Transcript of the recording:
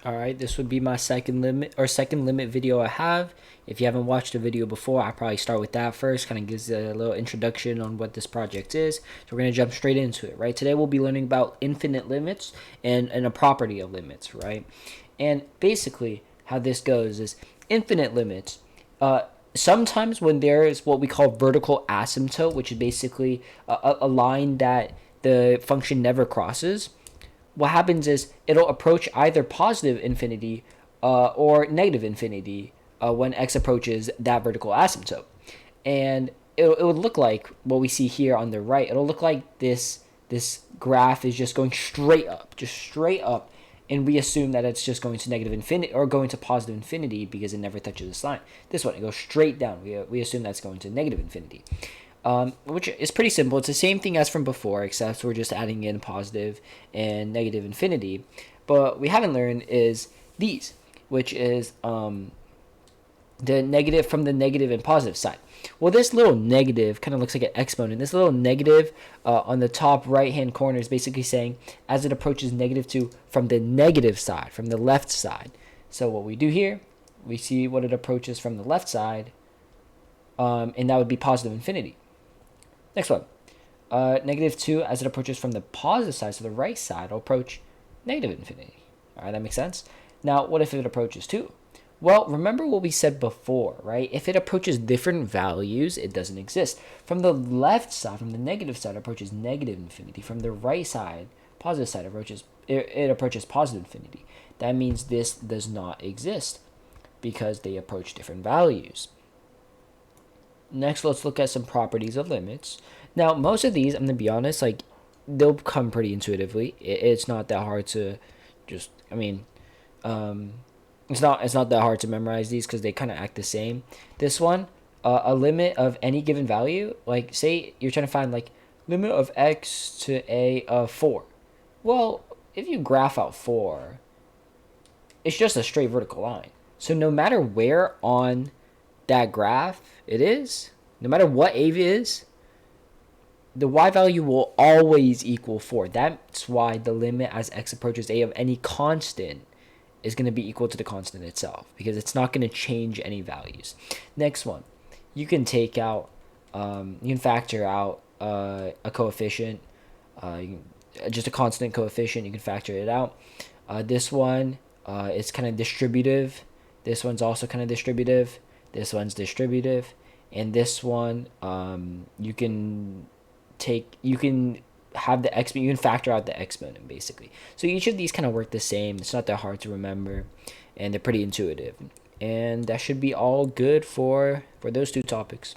Alright, this would be my second limit video I have. If you haven't watched a video before, I'll probably start with that first. Kind of gives a little introduction on what this project is. So we're going to jump straight into it, right? Today we'll be learning about infinite limits and a property of limits, right? And basically how this goes is infinite limits. Sometimes when there is what we call vertical asymptote, which is basically a line that the function never crosses, what happens is it'll approach either positive infinity or negative infinity when x approaches that vertical asymptote. And it would look like what we see here on the right. It'll look like this graph is just going straight up, and we assume that it's just going to negative infinity or going to positive infinity because it never touches this line. This one, it goes straight down. We assume that's going to negative infinity. Which is pretty simple. It's the same thing as from before, except we're just adding in positive and negative infinity. But what we haven't learned is these, which is the negative from the negative and positive side. Well, this little negative kind of looks like an exponent. This little negative on the top right-hand corner is basically saying as it approaches -2 from the negative side, from the left side. So what we do here, we see what it approaches from the left side, and that would be positive infinity. Next one, -2 as it approaches from the positive side, so the right side will approach negative infinity. All right, that makes sense. Now, what if it approaches 2? Well, remember what we said before, right? If it approaches different values, it doesn't exist. From the left side, from the negative side, it approaches negative infinity. From the right side, positive side, it approaches positive infinity. That means this does not exist because they approach different values. Next, let's look at some properties of limits. Now, most of these, I'm going to be honest, like, they'll come pretty intuitively. It's not that hard to just, it's not that hard to memorize these because they kind of act the same. This one, a limit of any given value, like, say you're trying to find, like, limit of x to a of 4. Well, if you graph out 4, it's just a straight vertical line. So no matter where on that graph it is, no matter what a is, the y value will always equal 4. That's why the limit as x approaches a of any constant is going to be equal to the constant itself, because it's not going to change any values. Next one, you can take out, you can factor out a coefficient, just a constant coefficient. You can factor it out. This one, it's kind of distributive. This one's also kind of distributive. This one's distributive, and this one you can have the exponent. You can factor out the exponent basically. So each of these kind of work the same. It's not that hard to remember, and they're pretty intuitive. And that should be all good for those two topics.